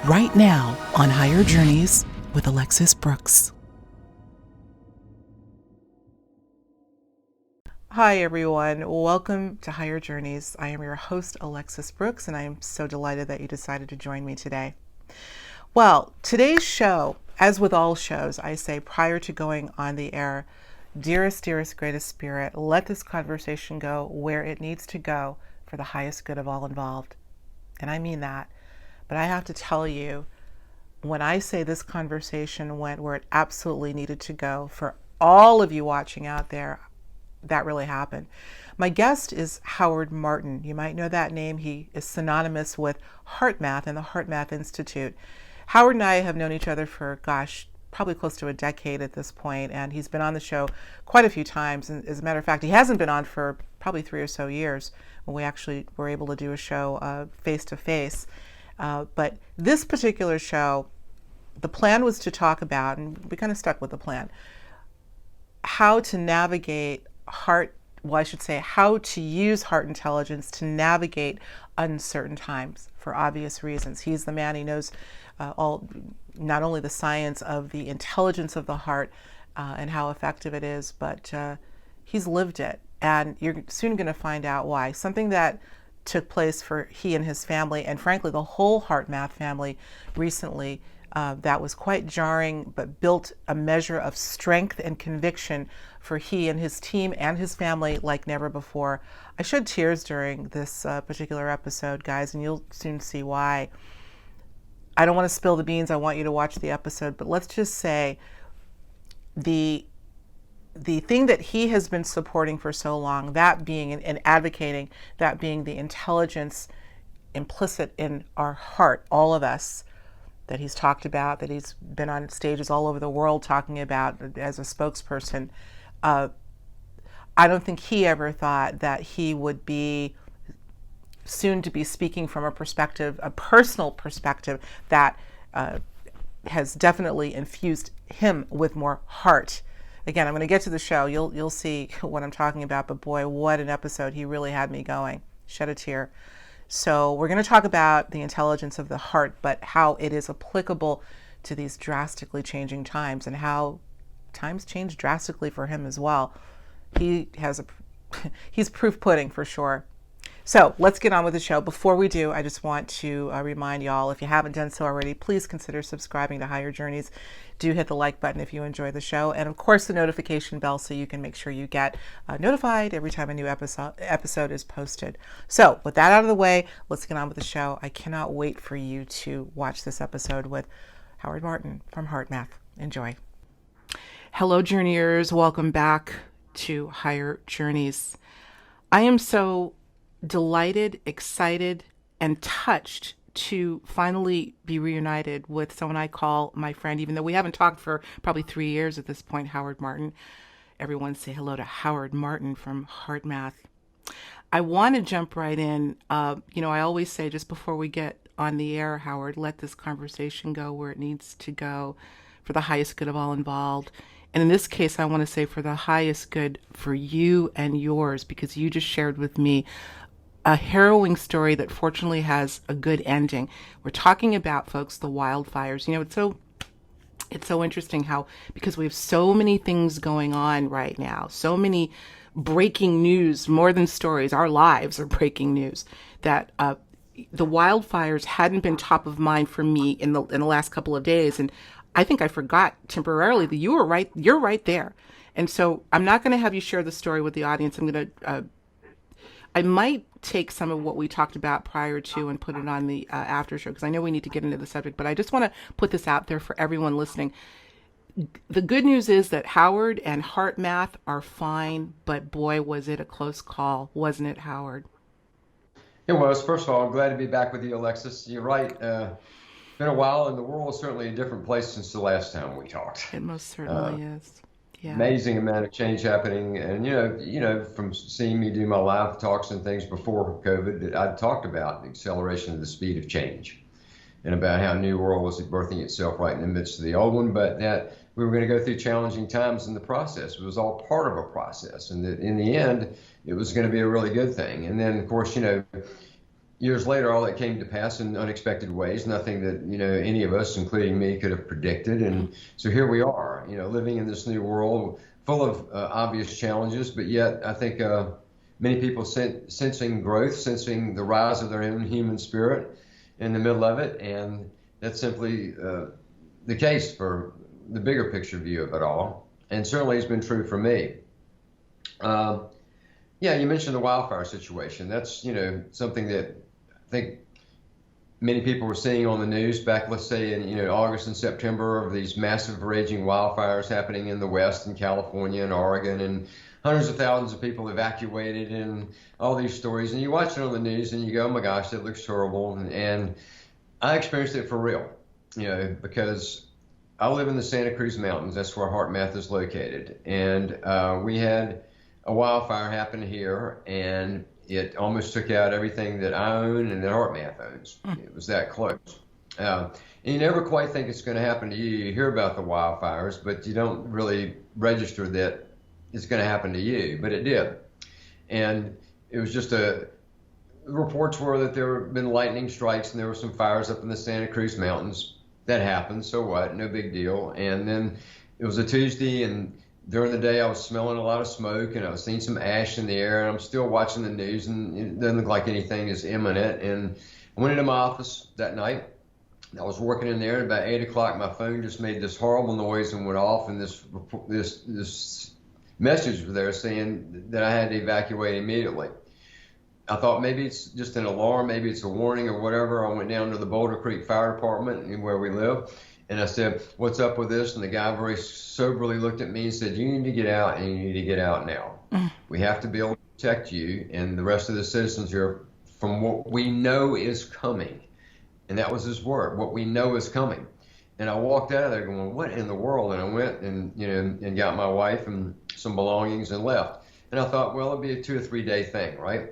right now on Higher Journeys with Alexis Brooks. Hi, everyone. Welcome to Higher Journeys. I am your host, Alexis Brooks, and I am so delighted that you decided to join me today. Well, today's show, as with all shows, I say prior to going on the air, dearest, greatest spirit, let this conversation go where it needs to go for the highest good of all involved. And I mean that. But I have to tell you, when I say this conversation went where it absolutely needed to go for all of you watching out there, that really happened. My guest is Howard Martin. You might know that name. He is synonymous with HeartMath and the HeartMath Institute. Howard and I have known each other for, probably close to a decade at this point, and he's been on the show quite a few times. And as a matter of fact, he hasn't been on for probably 3 or so years when we actually were able to do a show face to face. But this particular show, the plan was to talk about, and we kind of stuck with the plan, how to navigate how to use heart intelligence to navigate uncertain times for obvious reasons. He's the man. He knows not only the science of the intelligence of the heart and how effective it is, but he's lived it. And you're soon going to find out why. Something that took place for he and his family, and frankly the whole HeartMath family recently, that was quite jarring, but built a measure of strength and conviction for he and his team and his family like never before. I shed tears during this particular episode, guys, and you'll soon see why. I don't want to spill the beans. I want you to watch the episode, but let's just say the thing that he has been supporting for so long, that being and advocating, that being the intelligence implicit in our heart, all of us, that he's talked about, that he's been on stages all over the world talking about as a spokesperson. I don't think he ever thought that he would be soon to be speaking from a personal perspective that has definitely infused him with more heart. Again, I'm going to get to the show. You'll see what I'm talking about, but boy, what an episode. He really had me going. Shed a tear. So we're going to talk about the intelligence of the heart, but how it is applicable to these drastically changing times and how times change drastically for him as well. He's proof pudding for sure. So let's get on with the show. Before we do, I just want to remind y'all, if you haven't done so already, please consider subscribing to Higher Journeys. Do hit the like button if you enjoy the show, and of course the notification bell so you can make sure you get notified every time a new episode is posted. So with that out of the way, let's get on with the show. I cannot wait for you to watch this episode with Howard Martin from HeartMath. Enjoy. Hello, Journeyers. Welcome back to Higher Journeys. I am so delighted, excited, and touched to finally be reunited with someone I call my friend, even though we haven't talked for probably 3 years at this point, Howard Martin. Everyone say hello to Howard Martin from HeartMath. I want to jump right in. I always say just before we get on the air, Howard, let this conversation go where it needs to go for the highest good of all involved. And in this case, I want to say for the highest good for you and yours, because you just shared with me a harrowing story that fortunately has a good ending. We're talking about, folks, the wildfires. It's so interesting how, because we have so many things going on right now, so many breaking news, more than stories, our lives are breaking news, that the wildfires hadn't been top of mind for me in the last couple of days. And I think I forgot temporarily that you're right there. And so I'm not going to have you share the story with the audience. I might take some of what we talked about prior to and put it on the after show, because I know we need to get into the subject, but I just want to put this out there for everyone listening. The good news is that Howard and HeartMath are fine, but boy, was it a close call, wasn't it, Howard? It was. First of all, I'm glad to be back with you, Alexis. You're right. It's been a while, and the world is certainly a different place since the last time we talked. It most certainly is. Yeah. Amazing amount of change happening, and from seeing me do my live talks and things before COVID, I talked about the acceleration of the speed of change, and about how a new world was birthing itself right in the midst of the old one, but that we were going to go through challenging times in the process. It was all part of a process, and that in the end, it was going to be a really good thing. And then, of course, years later, all that came to pass in unexpected ways, nothing that, any of us, including me, could have predicted. And so here we are, living in this new world full of obvious challenges, but yet I think many people sensing growth, sensing the rise of their own human spirit in the middle of it. And that's simply the case for the bigger picture view of it all. And certainly it's been true for me. Yeah, you mentioned the wildfire situation. That's, something that I think many people were seeing on the news back, let's say, in, August and September, of these massive raging wildfires happening in the West, in California and Oregon, and hundreds of thousands of people evacuated, and all these stories. And you watch it on the news and you go, oh my gosh, that looks horrible. And I experienced it for real, because I live in the Santa Cruz Mountains. That's where HeartMath is located. And we had a wildfire happen here, and it almost took out everything that I own and that HeartMath owns. It was that close. And you never quite think it's going to happen to you. You hear about the wildfires, but you don't really register that it's going to happen to you. But it did. And it was just reports were that there had been lightning strikes and there were some fires up in the Santa Cruz Mountains. That happened. So what? No big deal. And then it was a Tuesday, and during the day, I was smelling a lot of smoke, and I was seeing some ash in the air, and I'm still watching the news, and it doesn't look like anything is imminent. And I went into my office that night. I was working in there, and about 8 o'clock, my phone just made this horrible noise and went off, and this message was there saying that I had to evacuate immediately. I thought maybe it's just an alarm, maybe it's a warning or whatever. I went down to the Boulder Creek Fire Department where we live. And I said, what's up with this? And the guy very soberly looked at me and said, you need to get out, and you need to get out now. We have to be able to protect you and the rest of the citizens here from what we know is coming. And that was his word, what we know is coming. And I walked out of there going, what in the world? And I went and, and got my wife and some belongings and left. And I thought, well, it'll be a 2 or 3 day thing, right?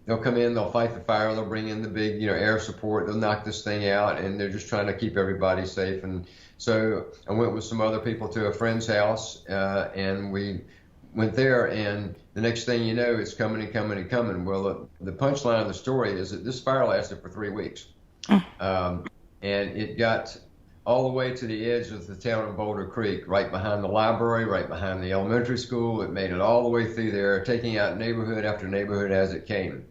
They'll come in, they'll fight the fire, they'll bring in the big, air support, they'll knock this thing out, and they're just trying to keep everybody safe. And so I went with some other people to a friend's house, and we went there, and the next thing you know, it's coming and coming and coming. Well, the punchline of the story is that this fire lasted for 3 weeks. And it got all the way to the edge of the town of Boulder Creek, right behind the library, right behind the elementary school. It made it all the way through there, taking out neighborhood after neighborhood as it came.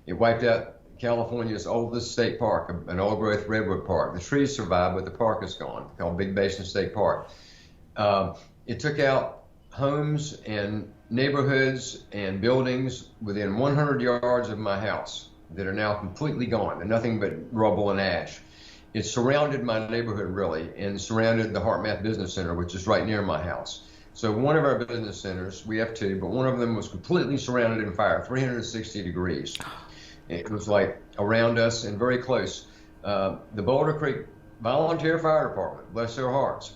It wiped out California's oldest state park, an old-growth redwood park. The trees survived, but the park is gone, called Big Basin State Park. It took out homes and neighborhoods and buildings within 100 yards of my house that are now completely gone. They're nothing but rubble and ash. It surrounded my neighborhood, really, and surrounded the HeartMath Business Center, which is right near my house. So one of our business centers, we have 2, but one of them was completely surrounded in fire, 360 degrees. It was like around us and very close. The Boulder Creek Volunteer Fire Department, bless their hearts,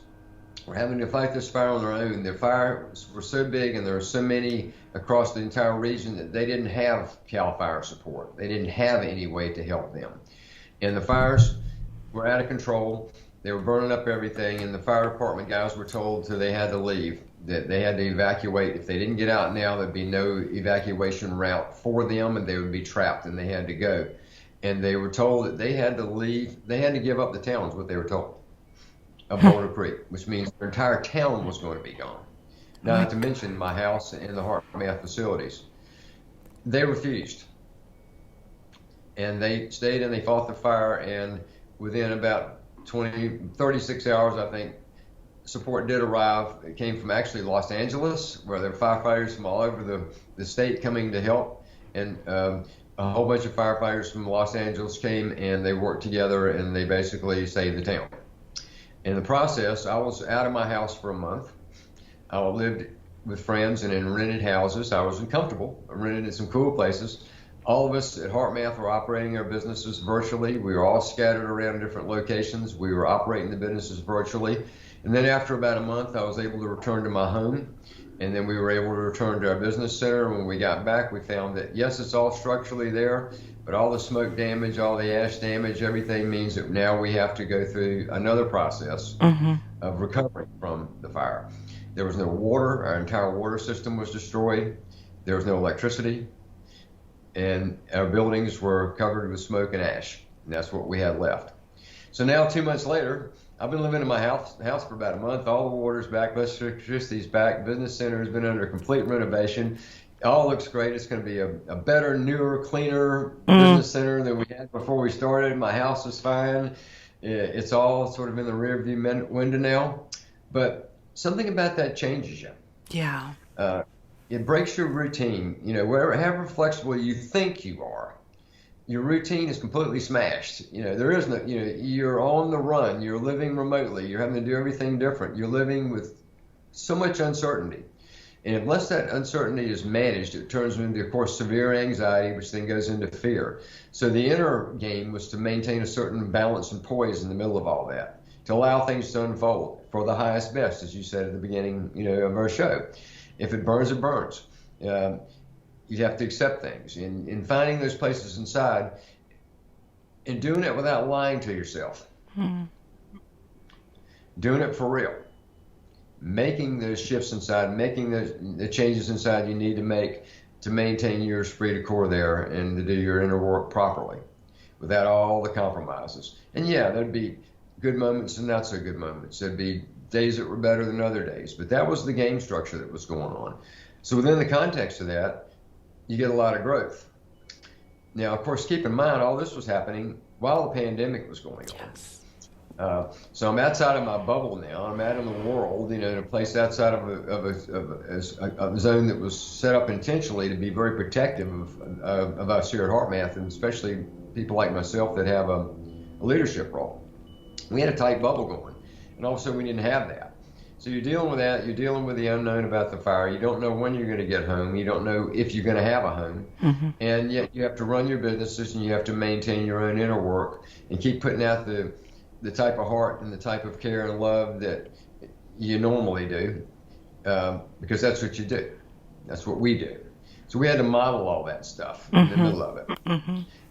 were having to fight this fire on their own. The fires were so big and there were so many across the entire region that they didn't have CAL FIRE support. They didn't have any way to help them. And the fires were out of control. They were burning up everything, and the fire department guys were told they had to leave, that they had to evacuate. If they didn't get out now, there'd be no evacuation route for them, and they would be trapped, and they had to go. And they were told that they had to leave. They had to give up the town, is what they were told, of Boulder Creek, which means their entire town was going to be gone. Not to mention my house and the HeartMath facilities. They refused. And they stayed and they fought the fire, and within about 36 hours, I think, support did arrive. It came from actually Los Angeles, where there were firefighters from all over the state coming to help. And a whole bunch of firefighters from Los Angeles came, and they worked together, and they basically saved the town. In the process, I was out of my house for a month. I lived with friends and in rented houses. I was uncomfortable. I rented in some cool places. All of us at HeartMath were operating our businesses virtually. We were all scattered around different locations. We were operating the businesses virtually. And then after about a month, I was able to return to my home. And then we were able to return to our business center. When we got back, we found that, yes, it's all structurally there, but all the smoke damage, all the ash damage, everything means that now we have to go through another process of recovering from the fire. There was no water. Our entire water system was destroyed. There was no electricity. and our buildings were covered with smoke and ash. And that's what we had left. So now 2 months later, I've been living in my house for about a month. All the water's back, electricity's back. Business center has been under complete renovation. It all looks great. It's going to be a better, newer, cleaner business center than we had before we started. My house is fine. It's all sort of in the rear view window now. But something about that changes you. Yeah. It breaks your routine. However flexible you think you are, your routine is completely smashed. There is no, you're on the run. You're living remotely. You're having to do everything different. You're living with so much uncertainty. And unless that uncertainty is managed, it turns into, of course, severe anxiety, which then goes into fear. So the inner game was to maintain a certain balance and poise in the middle of all that, to allow things to unfold for the highest best, as you said at the beginning, of our show. If it burns, it burns. You have to accept things. In finding those places inside and doing it without lying to yourself. Doing it for real. Making those shifts inside, making the changes inside you need to make to maintain your esprit de corps there and to do your inner work properly without all the compromises. And yeah, there'd be good moments and not so good moments. There'd be days that were better than other days, but that was the game structure that was going on. So within the context of that, you get a lot of growth. Now, of course, keep in mind, all this was happening while the pandemic was going on. Yes. So I'm outside of my bubble now. I'm out in the world, in a place outside of a zone that was set up intentionally to be very protective of us here at HeartMath, and especially people like myself that have a leadership role. We had a tight bubble going, and all of a sudden we didn't have that. So you're dealing with that. You're dealing with the unknown about the fire. You don't know when you're going to get home. You don't know if you're going to have a home. And yet you have to run your businesses, and you have to maintain your own inner work and keep putting out the type of heart and the type of care and love that you normally do, because that's what you do. That's what we do. So we had to model all that stuff in the middle of it.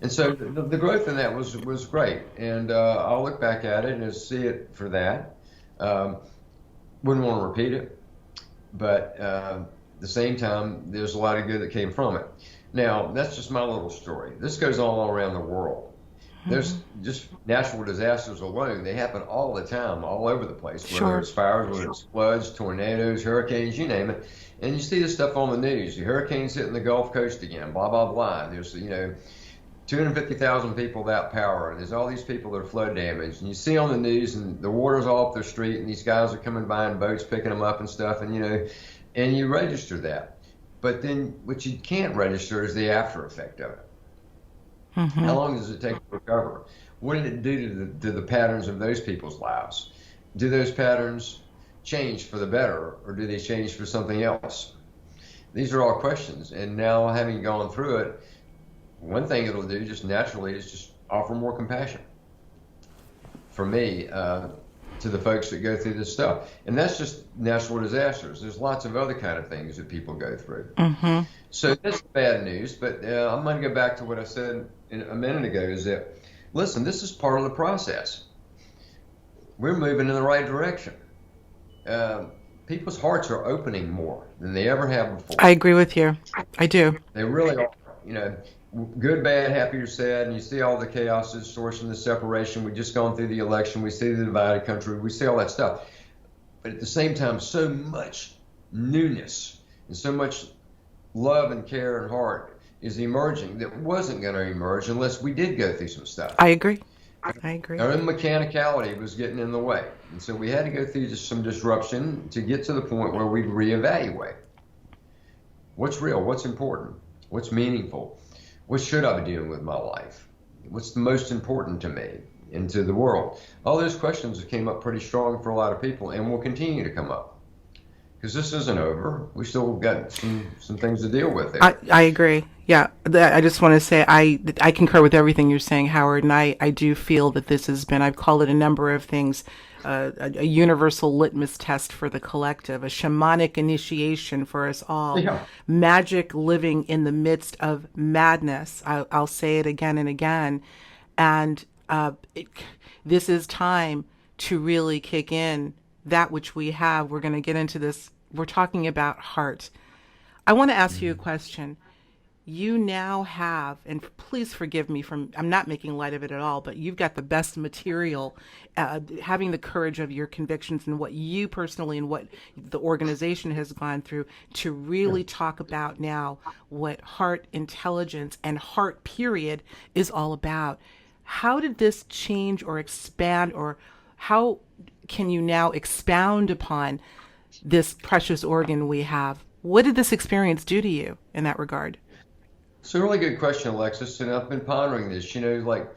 And so the growth in that was great. And I'll look back at it and see it for that. Wouldn't want to repeat it, but at the same time, there's a lot of good that came from it. Now, that's just my little story. This goes all around the world. There's just natural disasters alone. They happen all the time, all over the place, whether it's fires, whether it's floods, tornadoes, hurricanes, you name it. And you see this stuff on the news. The hurricane's hitting the Gulf Coast again, blah, blah, blah. There's, 250,000 people without power, and there's all these people that are flood damaged. And you see on the news, and the water's all up their street, and these guys are coming by in boats, picking them up and stuff, and you register that. But then what you can't register is the after effect of it. How long does it take to recover? What did it do to the patterns of those people's lives? Do those patterns change for the better, or do they change for something else? These are all questions. And now, having gone through it, one thing it'll do just naturally is just offer more compassion for me to the folks that go through this stuff. And that's just natural disasters. There's lots of other kind of things that people go through. So that's bad news, but I'm going to go back to what I said a minute ago, is that, listen, this is part of the process. We're moving in the right direction. People's hearts are opening more than they ever have before. I agree with you. I do. They really are. Good, bad, happy, or sad, and you see all the chaos, the distortion, the separation. We've just gone through the election. We see the divided country. We see all that stuff. But at the same time, so much newness and so much love and care and heart is emerging that wasn't going to emerge unless we did go through some stuff. I agree. Our own mechanicality was getting in the way. And so we had to go through just some disruption to get to the point where we reevaluate. What's real? What's important? What's meaningful? What should I be doing with my life? What's the most important to me and to the world? All those questions came up pretty strong for a lot of people, and will continue to come up. Because this isn't over. We still got some things to deal with there. I agree. Yeah. I just want to say I concur with everything you're saying, Howard, and I do feel that this has been, I've called it a number of things, a universal litmus test for the collective, a shamanic initiation for us all, magic living in the midst of madness. I'll say it again and again. And this is time to really kick in that which we have. We're going to get into this. We're talking about heart. I want to ask you a question. you now have, and please forgive me from, I'm not making light of it at all, but you've got the best material, having the courage of your convictions and what you personally and what the organization has gone through to really talk about now what heart intelligence and heart period is all about. How did this change or expand, or how can you now expound upon this precious organ we have? What did this experience do to you in that regard? It's a really good question, Alexis, and I've been pondering this. Like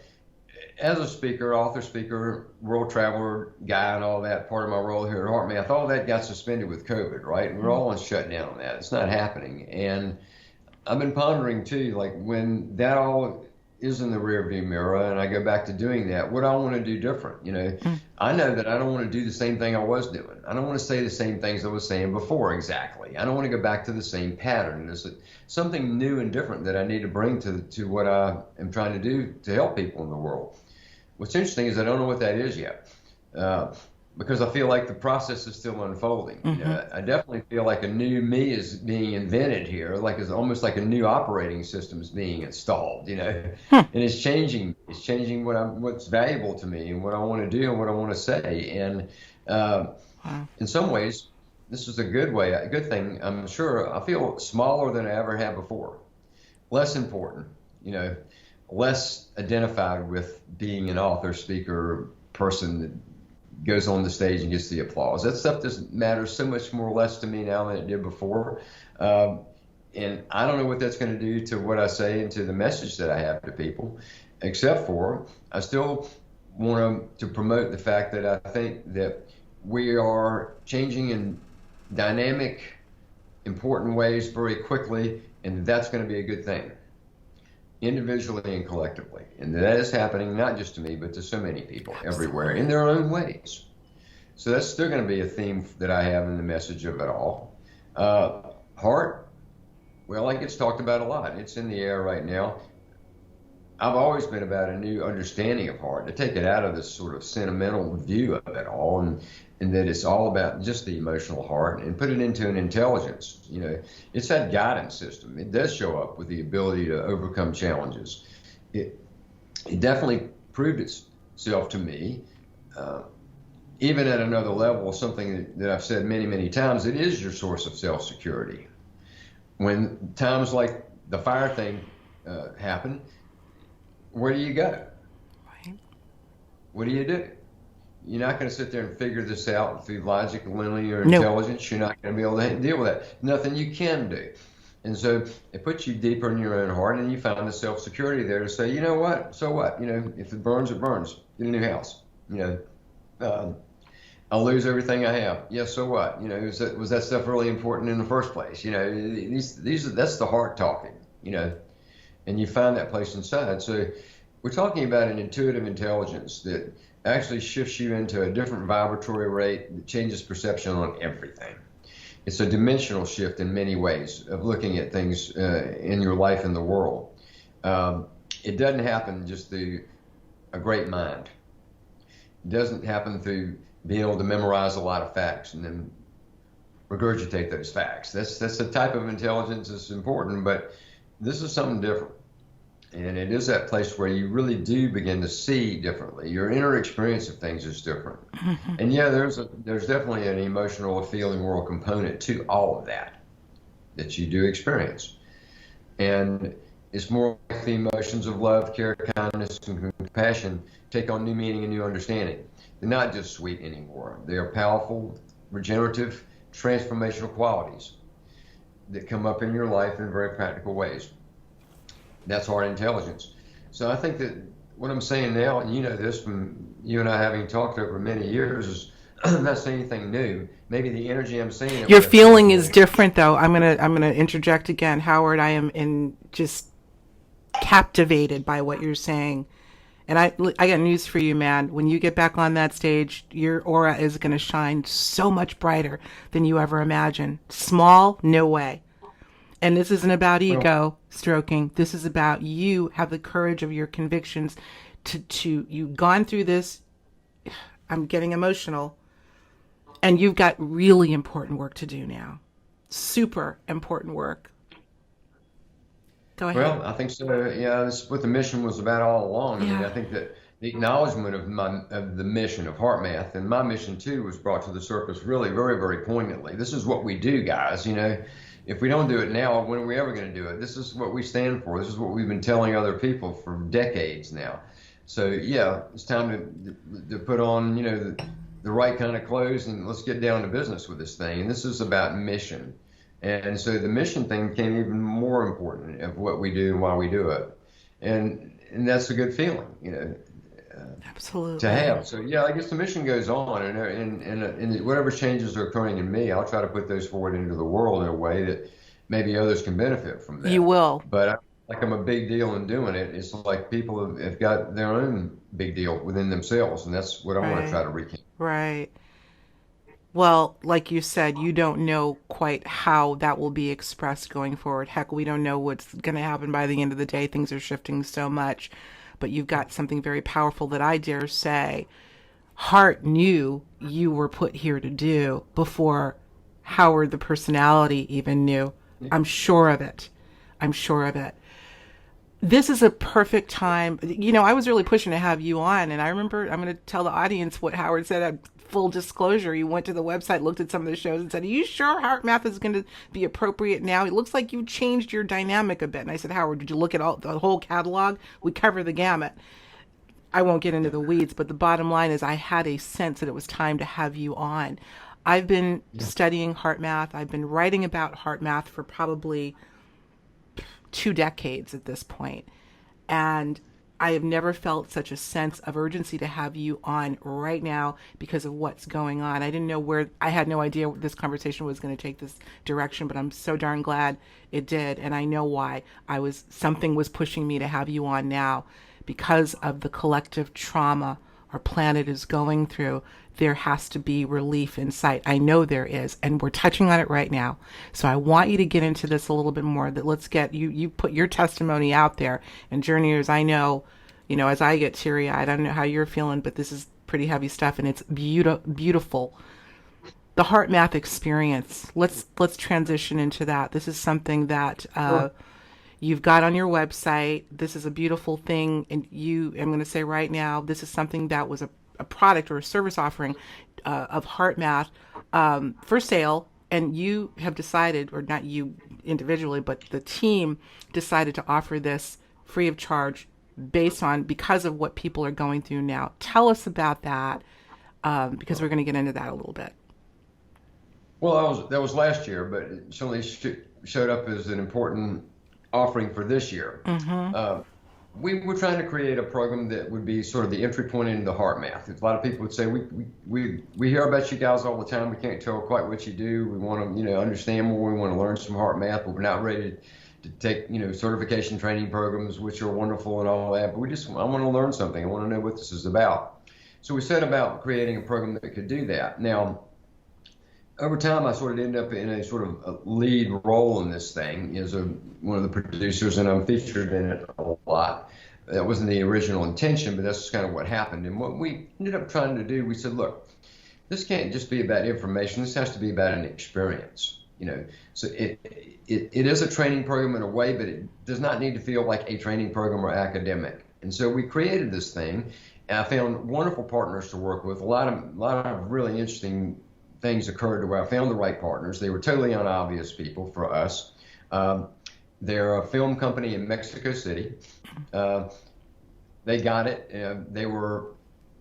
as a speaker, author, speaker, world traveler, guy, and all that, part of my role here at HeartMath, all that got suspended with COVID, right? And we're all on shutdown on that. It's not happening. And I've been pondering too, like when that all is in the rearview mirror and I go back to doing that, what I want to do different. I know that I don't want to do the same thing I was doing. I don't want to say the same things I was saying before exactly. I don't want to go back to the same pattern. There's something new and different that I need to bring to what I am trying to do to help people in the world. What's interesting is I don't know what that is yet. Because I feel like the process is still unfolding. I definitely feel like a new me is being invented here, like it's almost like a new operating system is being installed, and it's changing. It's changing what's valuable to me and what I want to do and what I want to say. And in some ways, this is a good thing. I'm sure I feel smaller than I ever have before, less important, less identified with being an author, speaker, person that goes on the stage and gets the applause. That stuff just matters so much more or less to me now than it did before. And I don't know what that's going to do to what I say and to the message that I have to people, except for I still want to promote the fact that I think that we are changing in dynamic, important ways very quickly, and that's going to be a good thing, individually and collectively. And that is happening not just to me, but to so many people everywhere in their own ways. So that's still going to be a theme that I have in the message of it all. Heart, well, it gets talked about a lot. It's in the air right now. I've always been about a new understanding of heart, to take it out of this sort of sentimental view of it all, and that it's all about just the emotional heart, and put it into an intelligence. It's that guidance system. It does show up with the ability to overcome challenges. It definitely proved itself to me, even at another level, something that I've said many, many times. It is your source of self-security. When times like the fire thing happen, where do you go? Right. What do you do? You're not going to sit there and figure this out through logic, linear intelligence. You're not going to be able to deal with that. Nothing you can do. And so it puts you deeper in your own heart, and you find the self-security there to say, you know what, so what? If it burns, it burns. Get a new house. I'll lose everything I have. Yes, so what? Was that stuff really important in the first place? That's the heart talking, and you find that place inside. So we're talking about an intuitive intelligence that actually shifts you into a different vibratory rate that changes perception on everything. It's a dimensional shift in many ways of looking at things in your life and the world. It doesn't happen just through a great mind. It doesn't happen through being able to memorize a lot of facts and then regurgitate those facts. That's the type of intelligence that's important, but this is something different. And it is that place where you really do begin to see differently. Your inner experience of things is different. And yeah, there's definitely an emotional or feeling world component to all of that you do experience. And it's more like the emotions of love, care, kindness, and compassion take on new meaning and new understanding. They're not just sweet anymore. They are powerful, regenerative, transformational qualities that come up in your life in very practical ways. That's heart intelligence. So I think that what I'm saying now, and you know this from you and I having talked over many years, is I'm not saying anything new. Maybe the energy I'm saying. Your feeling is different, though. I'm gonna interject again, Howard. I am just captivated by what you're saying, and I got news for you, man. When you get back on that stage, your aura is gonna shine so much brighter than you ever imagined. Small, no way. And this isn't about ego stroking. This is about you have the courage of your convictions to you've gone through this. I'm getting emotional. And you've got really important work to do now. Super important work. Go ahead. Well, I think so. Yeah, that's what the mission was about all along. I mean, Yeah. I think that the acknowledgement of the mission of HeartMath and my mission too was brought to the surface really very, very poignantly. This is what we do, guys. If we don't do it now, when are we ever going to do it? This is what we stand for. This is what we've been telling other people for decades now. So yeah, it's time to put on, the right kind of clothes and let's get down to business with this thing. And this is about mission. And so the mission thing became even more important of what we do and why we do it. And that's a good feeling, Absolutely. to have. So yeah, I guess the mission goes on, and whatever changes are occurring in me, I'll try to put those forward into the world in a way that maybe others can benefit from You that. will. But I'm a big deal in doing it. It's like people have got their own big deal within themselves, and that's what I want to Right. try to rekindle. Right. Well, like you said, you don't know quite how that will be expressed going forward. Heck, we don't know what's going to happen by the end of the day. Things are shifting so much. But you've got something very powerful that I dare say Hart knew you were put here to do before Howard, the personality, even knew. I'm sure of it. I'm sure of it. This is a perfect time. I was really pushing to have you on, and I remember I'm going to tell the audience what Howard said. Full disclosure, he went to the website, looked at some of the shows, and said, "Are you sure HeartMath is going to be appropriate now? It looks like you changed your dynamic a bit." And I said, "Howard, did you look at the whole catalog? We cover the gamut." I won't get into the weeds, but the bottom line is I had a sense that it was time to have you on. I've been studying HeartMath. I've been writing about HeartMath for probably 2 decades at this point. And I have never felt such a sense of urgency to have you on right now because of what's going on. I had no idea this conversation was going to take this direction, but I'm so darn glad it did. And I know why. Something was pushing me to have you on now because of the collective trauma our planet is going through. There has to be relief in sight. I know there is, and we're touching on it right now. So I want you to get into this a little bit more. That let's get you put your testimony out there. And journeyers, I know, as I get teary-eyed, I don't know how you're feeling, but this is pretty heavy stuff, and it's beautiful. The HeartMath experience. Let's transition into that. This is something that you've got on your website. This is a beautiful thing, and I'm going to say right now, this is something that was a product or a service offering of HeartMath for sale, and you have decided, or not you individually, but the team decided to offer this free of charge because of what people are going through now. Tell us about that, because we're going to get into that a little bit. Well, that was last year, but it certainly showed up as an important offering for this year. Mm-hmm. We were trying to create a program that would be sort of the entry point into HeartMath. A lot of people would say, we hear about you guys all the time. We can't tell quite what you do. We want to, understand more. We want to learn some HeartMath, but we're not ready to take, certification training programs, which are wonderful and all that. But I want to learn something. I want to know what this is about. So we set about creating a program that could do that. Now, over time, I sort of ended up in a sort of a lead role in this thing as one of the producers, and I'm featured in it a lot. That wasn't the original intention, but that's kind of what happened. And what we ended up trying to do, we said, look, this can't just be about information. This has to be about an experience. So it is a training program in a way, but it does not need to feel like a training program or academic. And so we created this thing, and I found wonderful partners to work with. A lot of really interesting things occurred to where I found the right partners. They were totally unobvious people for us. They're a film company in Mexico City. They got it. There were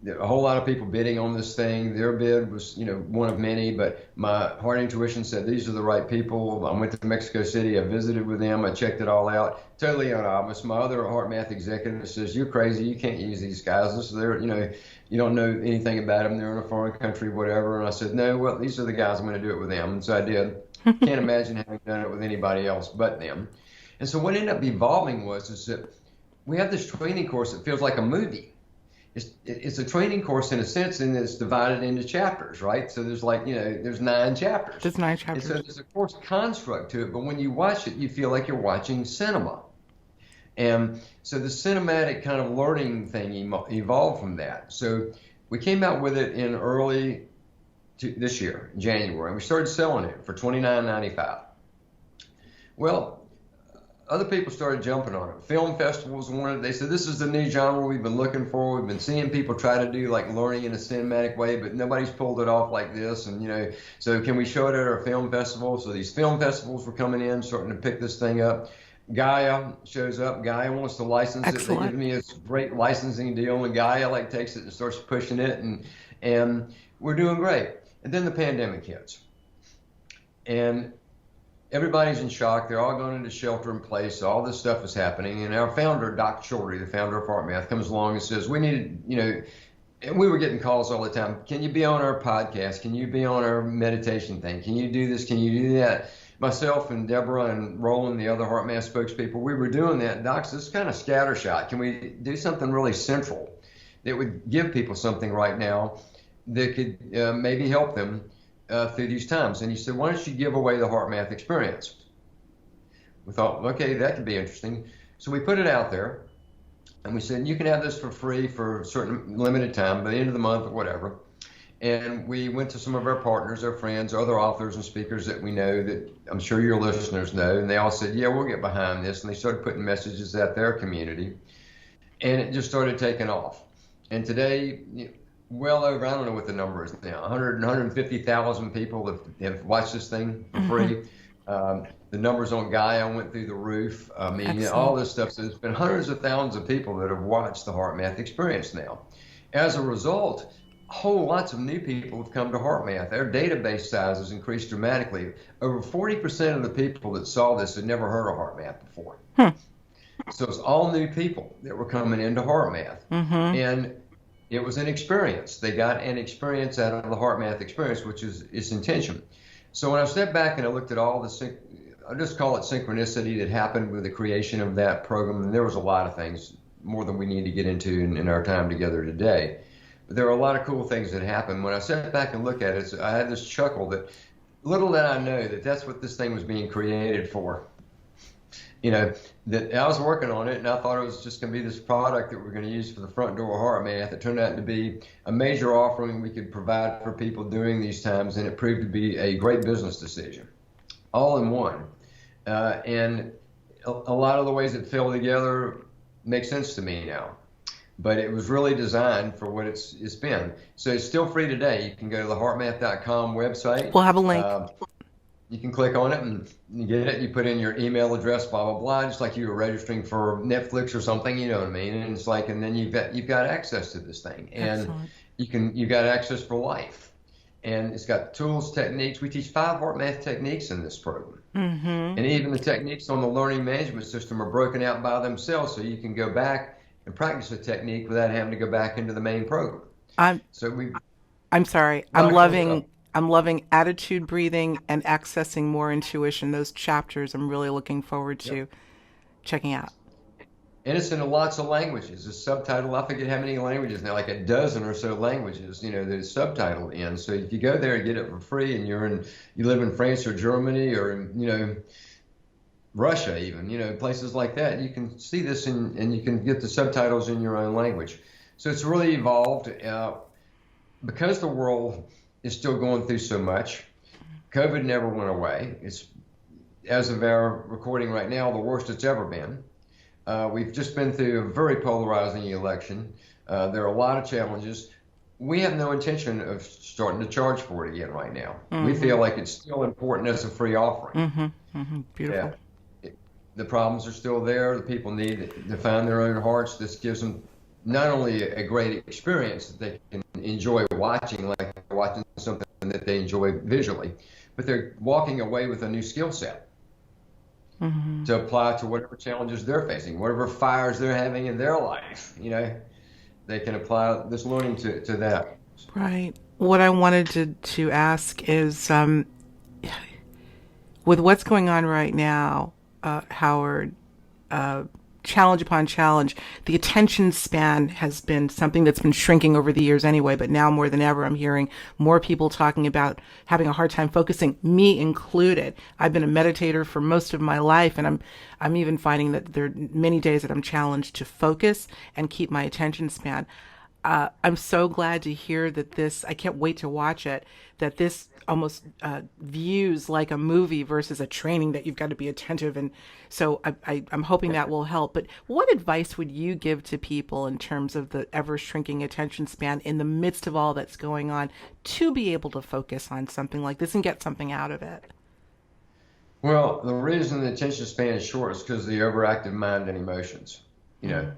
a whole lot of people bidding on this thing. Their bid was, one of many, but my heart intuition said these are the right people. I went to Mexico City. I visited with them. I checked it all out. Totally unobvious. My other HeartMath executive says, "You're crazy. You can't use these guys. You don't know anything about them. They're in a foreign country, whatever." And I said, "No, well, these are the guys. I'm going to do it with them." And so I did. Can't imagine having done it with anybody else but them. And so what ended up evolving is that we have this training course that feels like a movie. It's a training course in a sense, and it's divided into chapters, right? So there's there's 9 chapters. There's 9 chapters. And so there's a course construct to it, but when you watch it, you feel like you're watching cinema. And so the cinematic kind of learning thing evolved from that. So we came out with it in early this year, January, and we started selling it for $29.95. Well, other people started jumping on it. Film festivals wanted, they said, this is the new genre we've been looking for. We've been seeing people try to do like learning in a cinematic way, but nobody's pulled it off like this. And, so can we show it at our film festival? So these film festivals were coming in, starting to pick this thing up. Gaia shows up. Gaia wants to license Excellent. it. They give me a great licensing deal, and Gaia takes it and starts pushing it, and we're doing great. And then the pandemic hits. And everybody's in shock. They're all going into shelter in place. All this stuff is happening. And our founder, Doc Childre, the founder of HeartMath, comes along and says, we need, and we were getting calls all the time. Can you be on our podcast? Can you be on our meditation thing? Can you do this? Can you do that? Myself and Deborah and Roland, the other HeartMath spokespeople, we were doing that. Doc's this kind of scattershot. Can we do something really central that would give people something right now that could maybe help them through these times? And he said, why don't you give away the HeartMath experience? We thought, okay, that could be interesting. So we put it out there, and we said, you can have this for free for a certain limited time, by the end of the month or whatever. And we went to some of our partners, our friends, other authors and speakers that we know that I'm sure your listeners know, and they all said, yeah, we'll get behind this. And they started putting messages out their community, and it just started taking off. And today, well over, I don't know what the number is now, 150,000 people have watched this thing for free. The numbers on Gaia went through the roof. I mean, all this stuff. So there's been hundreds of thousands of people that have watched the HeartMath experience now. As a result, whole lots of new people have come to HeartMath. Our database size has increased dramatically. Over 40% of the people that saw this had never heard of HeartMath before. So it's all new people that were coming into HeartMath. And it was an experience. They got an experience out of the HeartMath experience, which is its intention. So when I stepped back and I looked at all the, I just call it synchronicity that happened with the creation of that program, and there was a lot of things, more than we need to get into in our time together today. But there are a lot of cool things that happened. When I sat back and looked at it, I had this chuckle that little did I know that that's what this thing was being created for. That I was working on it, and I thought it was just going to be this product that we're going to use for the front door of HeartMath. It turned out to be a major offering we could provide for people during these times, and it proved to be a great business decision, all in one. And a lot of the ways it fell together make sense to me now. But it was really designed for what it's been. So it's still free today. You can go to the heartmath.com website. We'll have a link. You can click on it and you get it. You put in your email address, blah, blah, blah, just like you were registering for Netflix or something, you know what I mean? And it's like, and then you've got access to this thing. And you've got access for life. And it's got tools, techniques. We teach 5 HeartMath techniques in this program. And even the techniques on the learning management system are broken out by themselves, so you can go back and practice a technique without having to go back into the main program. I'm sorry. I'm loving attitude breathing and accessing more intuition. Those chapters I'm really looking forward to checking out. And it's in lots of languages. It's subtitled, I forget how many languages now, like a dozen or so languages, that it's subtitled in. So if you go there and get it for free, and you live in France or Germany or in, Russia even, places like that, you can see this and you can get the subtitles in your own language. So it's really evolved. Because the world is still going through so much, COVID never went away. It's, as of our recording right now, the worst it's ever been. We've just been through a very polarizing election. There are a lot of challenges. We have no intention of starting to charge for it again right now. We feel like it's still important as a free offering. Beautiful. Yeah. The problems are still there. The people need to find their own hearts. This gives them not only a great experience that they can enjoy watching, like watching something that they enjoy visually, but they're walking away with a new skill set to apply to whatever challenges they're facing, whatever fires they're having in their life. They can apply this learning to that. Right. What I wanted to ask is, with what's going on right now, Howard, challenge upon challenge, the attention span has been something that's been shrinking over the years anyway, but now more than ever, I'm hearing more people talking about having a hard time focusing, me included. I've been a meditator for most of my life, and I'm even finding that there are many days that I'm challenged to focus and keep my attention span. I'm so glad to hear that this, I can't wait to watch it, that this almost views like a movie versus a training that you've got to be attentive. And so I'm hoping that will help. But what advice would you give to people in terms of the ever shrinking attention span in the midst of all that's going on to be able to focus on something like this and get something out of it? Well, the reason the attention span is short is because of the overactive mind and emotions. You know,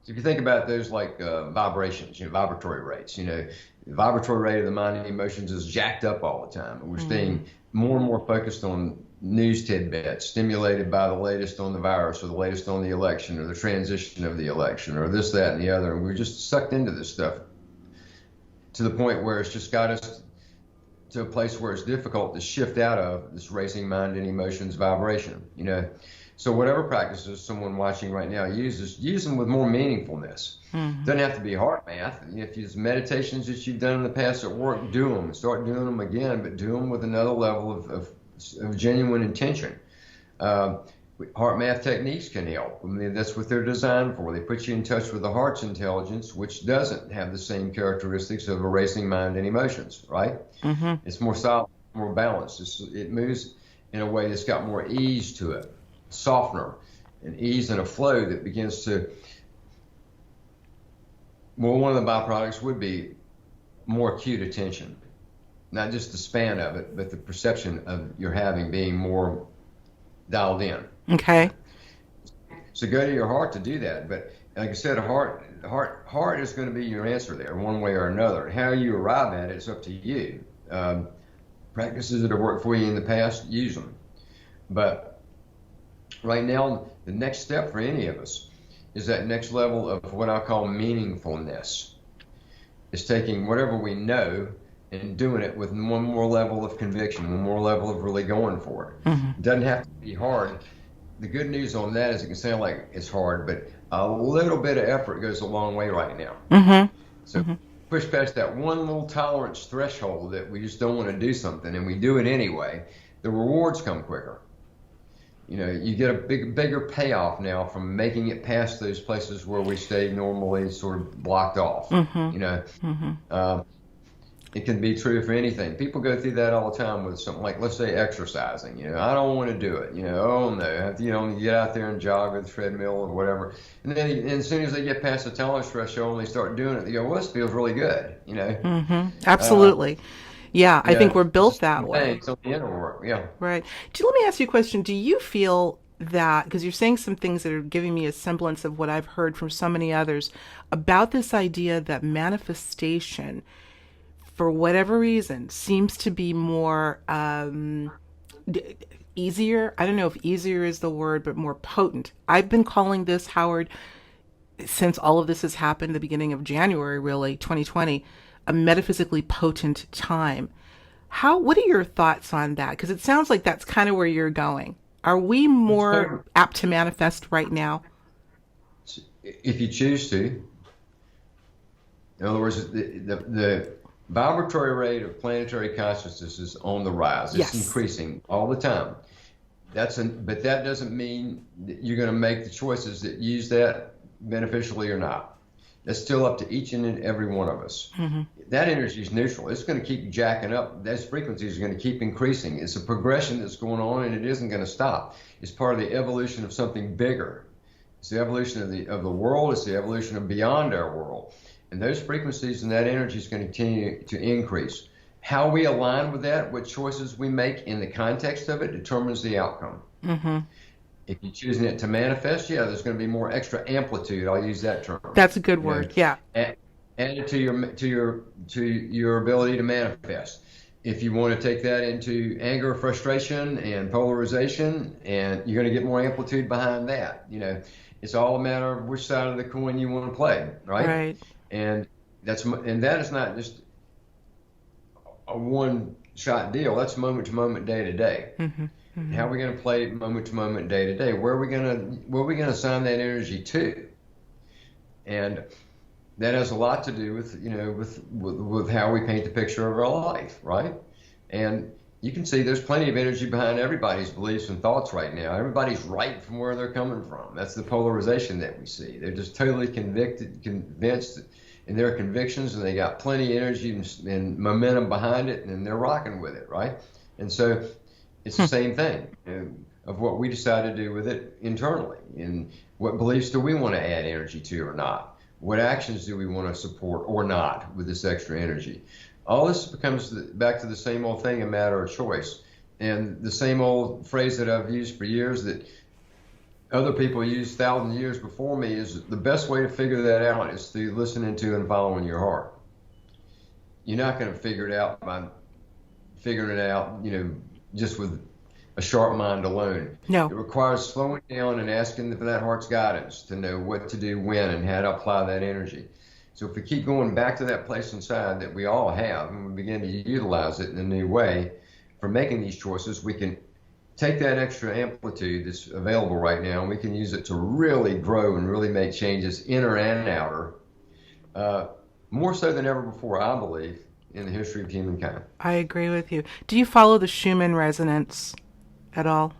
if you think about those like vibrations, vibratory rates, the vibratory rate of the mind and emotions is jacked up all the time. And we're staying more and more focused on news tidbits, stimulated by the latest on the virus or the latest on the election or the transition of the election or this, that, and the other. And we're just sucked into this stuff to the point where it's just got us to a place where it's difficult to shift out of this racing mind and emotions vibration, So whatever practices someone watching right now uses, use them with more meaningfulness. Doesn't have to be hard math. If there's meditations that you've done in the past at work, do them. Start doing them again, but do them with another level of genuine intention. HeartMath techniques can help. I mean, that's what they're designed for. They put you in touch with the heart's intelligence, which doesn't have the same characteristics of a racing mind and emotions, right? It's more solid, more balanced. It moves in a way that's got more ease to it, softener, and ease and a flow that begins to, well, one of the byproducts would be more acute attention. Not just the span of it, but the perception of your having being more dialed in. Okay. So go to your heart to do that. But like I said, heart is going to be your answer there, one way or another. How you arrive at it's up to you. Practices that have worked for you in the past, use them. But right now, the next step for any of us is that next level of what I call meaningfulness. It's taking whatever we know and doing it with one more level of conviction, one more level of really going for it. It doesn't have to be hard. The good news on that is it can sound like it's hard, but a little bit of effort goes a long way right now. So push past that one little tolerance threshold that we just don't want to do something and we do it anyway, the rewards come quicker. You get a bigger payoff now from making it past those places where we stay normally sort of blocked off. It can be true for anything. People go through that all the time with something like, let's say, exercising. I don't want to do it. Oh no, you get out there and jog or the treadmill or whatever. And then as soon as they get past the tolerance threshold and they start doing it, they go, well, this feels really good. Absolutely. I think we're built that way. It's on the inner work. Yeah. Right. Let me ask you a question. Do you feel that, because you're saying some things that are giving me a semblance of what I've heard from so many others about this idea that manifestation, for whatever reason, seems to be more easier. I don't know if easier is the word, but more potent. I've been calling this, Howard, since all of this has happened, the beginning of January, really, 2020, a metaphysically potent time. What are your thoughts on that? Because it sounds like that's kind of where you're going. Are we more apt to manifest right now? If you choose to. In other words, the vibratory rate of planetary consciousness is on the rise. It's increasing all the time. But that doesn't mean that you're going to make the choices that use that beneficially or not. That's still up to each and every one of us. That energy is neutral. It's going to keep jacking up. Those frequencies are going to keep increasing. It's a progression that's going on, and it isn't going to stop. It's part of the evolution of something bigger. It's the evolution of the world. It's the evolution of beyond our world. And those frequencies and that energy is going to continue to increase. How we align with that, what choices we make in the context of it, determines the outcome. If you're choosing it to manifest, there's going to be more extra amplitude. I'll use that term. That's a good word. Added to your ability to manifest. If you want to take that into anger, frustration, and polarization, and you're going to get more amplitude behind that. It's all a matter of which side of the coin you want to play, right? Right. And that is not just a one-shot deal. That's moment to moment, day to day. How are we going to play moment to moment, day to day? Where are we going to assign that energy to? And that has a lot to do with how we paint the picture of our life, right? And you can see there's plenty of energy behind everybody's beliefs and thoughts right now. Everybody's right from where they're coming from. That's the polarization that we see. They're just totally convinced and their convictions, and they got plenty of energy and momentum behind it, and they're rocking with it, right? And so it's the same thing of what we decide to do with it internally, and what beliefs do we want to add energy to or not? What actions do we want to support or not with this extra energy? All this becomes back to the same old thing, a matter of choice. And the same old phrase that I've used for years that other people used thousands of years before me is the best way to figure that out is through listening to and following your heart. You're not going to figure it out by figuring it out, just with a sharp mind alone. No. It requires slowing down and asking for that heart's guidance to know what to do when and how to apply that energy. So if we keep going back to that place inside that we all have and we begin to utilize it in a new way for making these choices, we can take that extra amplitude that's available right now and we can use it to really grow and really make changes inner and outer, more so than ever before, I believe, in the history of humankind. I agree with you. Do you follow the Schumann resonance at all?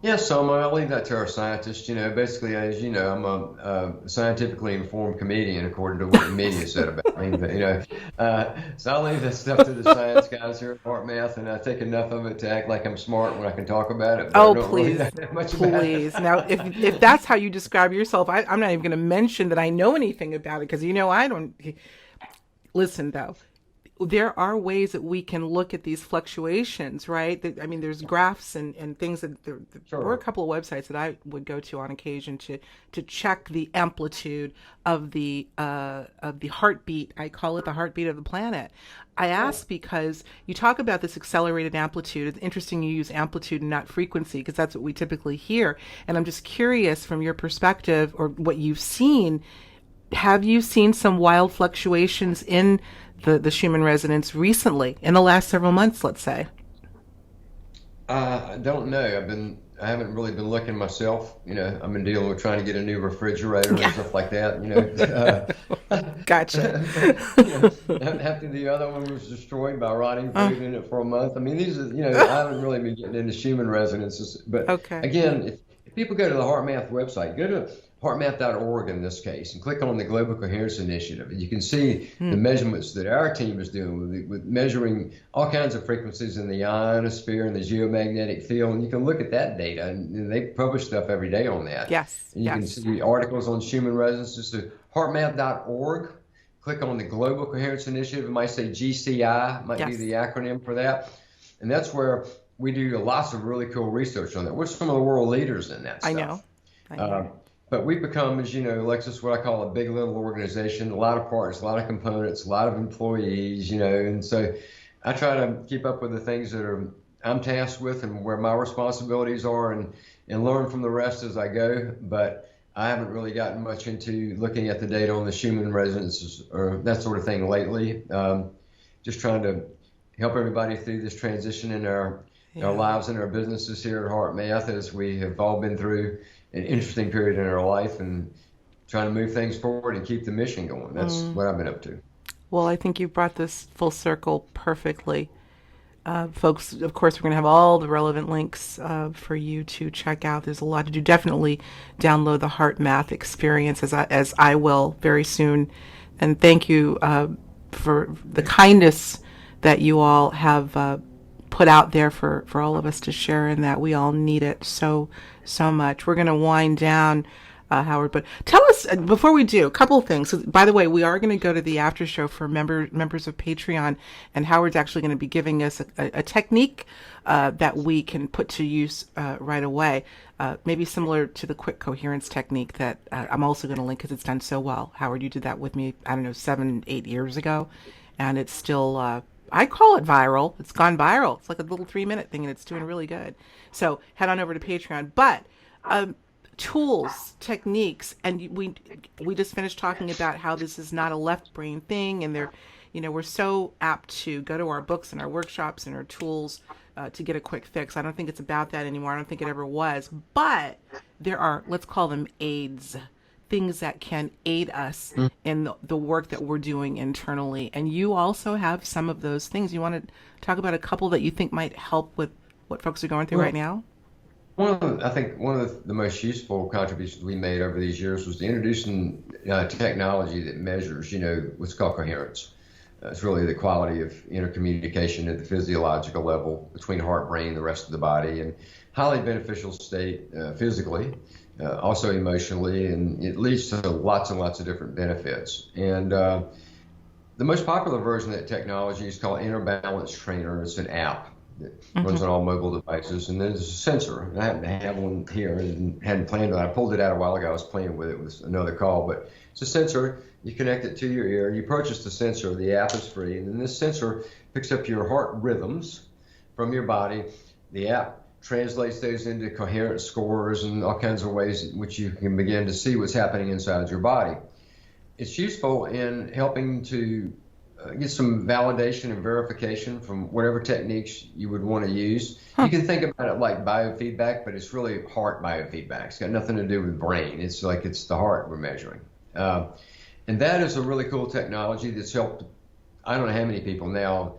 Yes, I'll leave that to our scientists. Basically, as you know, I'm a scientifically informed comedian, according to what the media said about me. But, so I'll leave that stuff to the science guys here at HeartMath, and I take enough of it to act like I'm smart when I can talk about it. But Oh, I don't really please, know that much about it. please. Now, if that's how you describe yourself, I'm not even going to mention that I know anything about it because I don't. Listen, though. There are ways that we can look at these fluctuations, right? I mean, there's graphs and things that there were a couple of websites that I would go to on occasion to check the amplitude of the heartbeat. I call it the heartbeat of the planet. I ask because you talk about this accelerated amplitude. It's interesting you use amplitude and not frequency because that's what we typically hear. And I'm just curious from your perspective or what you've seen. Have you seen some wild fluctuations in the Schumann resonance recently, in the last several months, let's say? I don't know. I haven't really been looking myself. I've been dealing with trying to get a new refrigerator and stuff like that. Gotcha. After the other one was destroyed by rotting food in it for a month. I mean, these are, I haven't really been getting into Schumann resonances. But again, if people go to the HeartMath website, go to HeartMath.org in this case, and click on the Global Coherence Initiative. And you can see the measurements that our team is doing with measuring all kinds of frequencies in the ionosphere and the geomagnetic field. And you can look at that data, and they publish stuff every day on that. Yes. And you can see articles on Schumann resonances. So HeartMath.org, click on the Global Coherence Initiative. It might say GCI, might be the acronym for that. And that's where we do lots of really cool research on that. We're some of the world leaders in that stuff. I know. But we've become, as you know, Alexis, what I call a big little organization, a lot of parts, a lot of components, a lot of employees, and so I try to keep up with the things that I'm tasked with and where my responsibilities are and learn from the rest as I go. But I haven't really gotten much into looking at the data on the Schumann resonances or that sort of thing lately. Just trying to help everybody through this transition in our lives and our businesses here at HeartMath as we have all been through an interesting period in our life and trying to move things forward and keep the mission going. That's what I've been up to. Well, I think you brought this full circle perfectly. Folks, of course, we're going to have all the relevant links for you to check out. There's a lot to do. Definitely download the HeartMath experience as I will very soon. And thank you for the kindness that you all have put out there for all of us to share, and that we all need it so much. We're going to wind down, Howard, but tell us, before we do, a couple of things. So, by the way, we are going to go to the after show for members of Patreon, and Howard's actually going to be giving us a technique that we can put to use right away, maybe similar to the quick coherence technique that I'm also going to link because it's done so well. Howard, you did that with me, 7-8 years ago, and it's still I call it viral. It's gone viral. It's like a little 3-minute thing, and it's doing really good. So head on over to Patreon. But tools, techniques, and we just finished talking about how this is not a left brain thing, and we're so apt to go to our books and our workshops and our tools to get a quick fix. I don't think it's about that anymore. I don't think it ever was. But there are, let's call them aids, things that can aid us in the work that we're doing internally. And you also have some of those things. You want to talk about a couple that you think might help with what folks are going through right now? I think one of the most useful contributions we made over these years was introducing technology that measures, what's called coherence. It's really the quality of intercommunication at the physiological level between heart, brain, the rest of the body, and highly beneficial state physically, also emotionally, and it leads to lots and lots of different benefits. And the most popular version of that technology is called Inner Balance Trainer. It's an app that runs on all mobile devices, and there's a sensor. And I happen to have one here and hadn't planned on it. I pulled it out a while ago. I was playing with it with another call, but it's a sensor. You connect it to your ear. You purchase the sensor. The app is free, and then this sensor picks up your heart rhythms from your body. The app translates those into coherence scores and all kinds of ways in which you can begin to see what's happening inside your body. It's useful in helping to get some validation and verification from whatever techniques you would want to use. You can think about it like biofeedback, but it's really heart biofeedback. It's got nothing to do with brain. It's like it's the heart we're measuring. And that is a really cool technology that's helped, I don't know how many people now,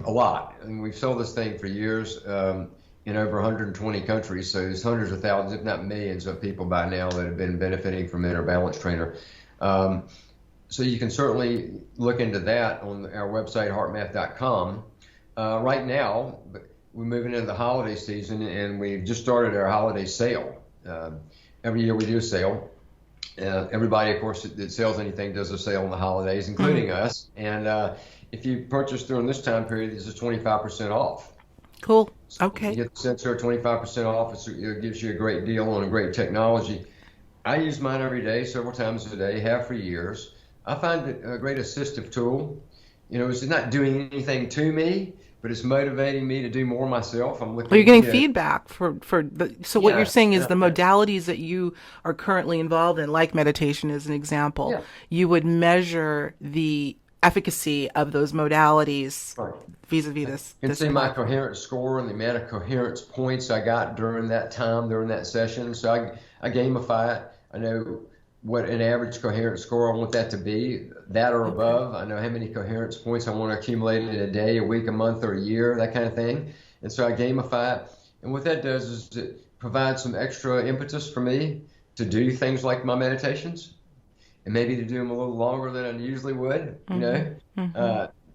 a lot. I mean, we've sold this thing for years in over 120 countries, so there's hundreds of thousands, if not millions, of people by now that have been benefiting from Inner Balance Trainer. So you can certainly look into that on our website, HeartMath.com. Right now, we're moving into the holiday season, and we've just started our holiday sale. Every year we do a sale. Everybody, of course, that sells anything does a sale on the holidays, including us. And if you purchase during this time period, this is 25% off. Cool. So Okay. you get the sensor 25% off. It gives you a great deal on a great technology. I use mine every day, several times a day, have for years. I find it a great assistive tool. It's not doing anything to me, but it's motivating me to do more myself. I'm looking. Well, you're getting feedback so what Yeah, you're saying is yeah, the modalities that you are currently involved in, like meditation as an example, yeah. you would measure the efficacy of those modalities Right. vis-a-vis You this. can this see my platform. coherence score and the amount of coherence points I got during that time, during that session. So I gamify it. I know what an average coherence score I want that to be, that or above. I know how many coherence points I want to accumulate in a day, a week, a month, or a year, that kind of thing. And so I gamify it. And what that does is it provides some extra impetus for me to do things like my meditations, and maybe to do them a little longer than I usually would,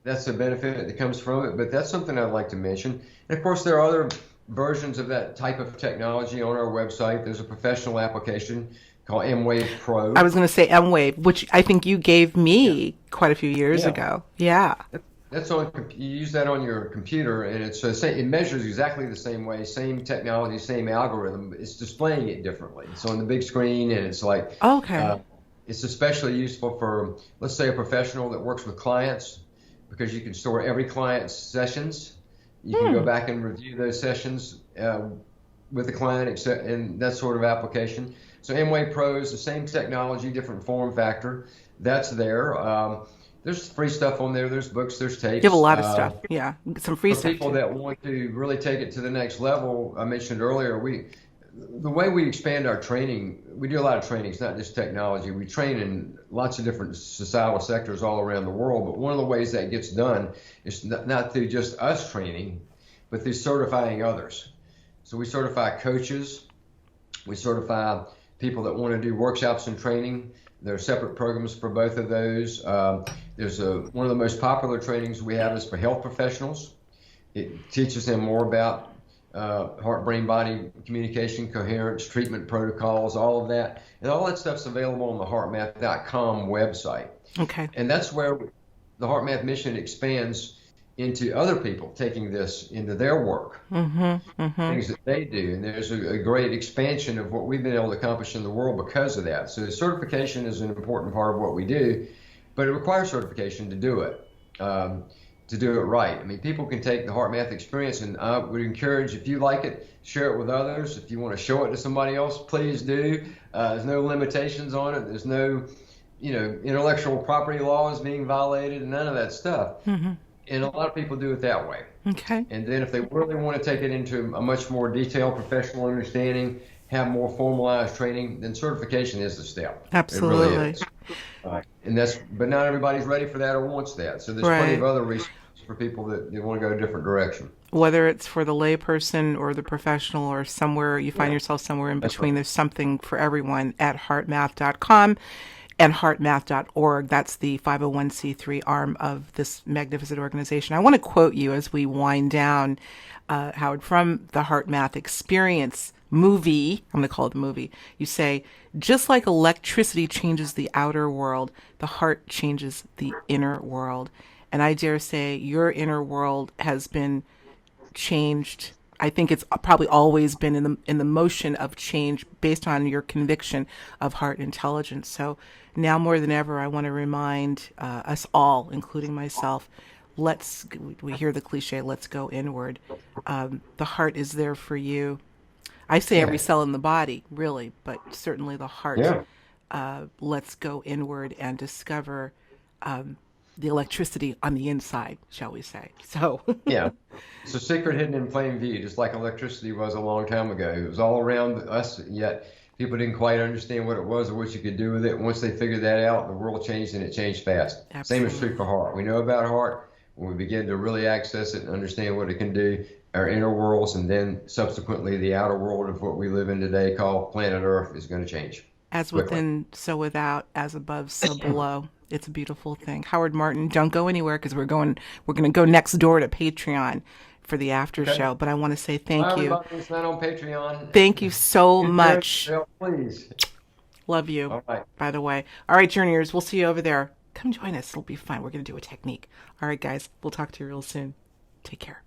That's a benefit that comes from it, but that's something I'd like to mention. And of course, there are other versions of that type of technology on our website. There's a professional application called M-Wave Pro. I was going to say M-Wave, which I think you gave me quite a few years ago. Yeah. That's you use that on your computer, and it measures exactly the same way, same technology, same algorithm. But it's displaying it differently. It's on the big screen, and it's like it's especially useful for, let's say, a professional that works with clients, because you can store every client's sessions. You can go back and review those sessions with the client, and that sort of application. So M-Wave Pro is the same technology, different form factor. That's there. There's free stuff on there. There's books. There's tapes. You have a lot of stuff. Yeah. Some free For stuff. people that want to really take it to the next level, I mentioned earlier, the way we expand our training, we do a lot of trainings, not just technology. We train in lots of different societal sectors all around the world. But one of the ways that gets done is not through just us training, but through certifying others. So we certify coaches. We certify people that want to do workshops and training. There are separate programs for both of those. There's one of the most popular trainings we have is for health professionals. It teaches them more about heart, brain, body communication, coherence, treatment protocols, all of that. And all that stuff's available on the HeartMath.com website. Okay. And that's where the HeartMath mission expands into other people taking this into their work, things that they do. And there's a great expansion of what we've been able to accomplish in the world because of that. So certification is an important part of what we do, but it requires certification to do it. To do it right. I mean, people can take the HeartMath experience, and I would encourage, if you like it, share it with others. If you want to show it to somebody else, please do. There's no limitations on it. There's no, intellectual property laws being violated, and none of that stuff. And a lot of people do it that way. Okay. And then if they really want to take it into a much more detailed professional understanding, have more formalized training, then certification is the step. Absolutely. It really is. But not everybody's ready for that or wants that. So there's plenty of other resources for people that want to go a different direction. Whether it's for the layperson or the professional or somewhere you find Yeah, yourself somewhere in that's right. between, there's something for everyone at heartmath.com and heartmath.org. That's the 501c3 arm of this magnificent organization. I want to quote you as we wind down, Howard, from the HeartMath Experience movie. I'm going to call it the movie. You say, just like electricity changes the outer world, the heart changes the inner world. And I dare say your inner world has been changed. I think it's probably always been in the motion of change based on your conviction of heart intelligence. So now more than ever, I want to remind us all, including myself, let's, we hear the cliche, let's go inward. The heart is there for you. I say every Yeah, cell in the body, really, but certainly the heart. yeah, Let's go inward and discover the electricity on the inside, shall we say. So, yeah. It's a secret hidden in plain view, just like electricity was a long time ago. It was all around us, yet people didn't quite understand what it was or what you could do with it. Once they figured that out, the world changed and it changed fast. Same is true absolutely. for heart. We know about heart when we begin to really access it and understand what it can do, our inner worlds, and then subsequently the outer world of what we live in today called planet Earth is going to change As quickly. within, so without, as above, so below. It's a beautiful thing. Howard Martin, don't go anywhere because we're going to go next door to Patreon for the after Okay. show. But I want to say Bye, thank you. everybody. It's not on Patreon. Thank you so Get there, much. Bill, please. Love you, All right. by the way. All right, journeyers, we'll see you over there. Come join us. It'll be fun. We're going to do a technique. All right, guys, we'll talk to you real soon. Take care.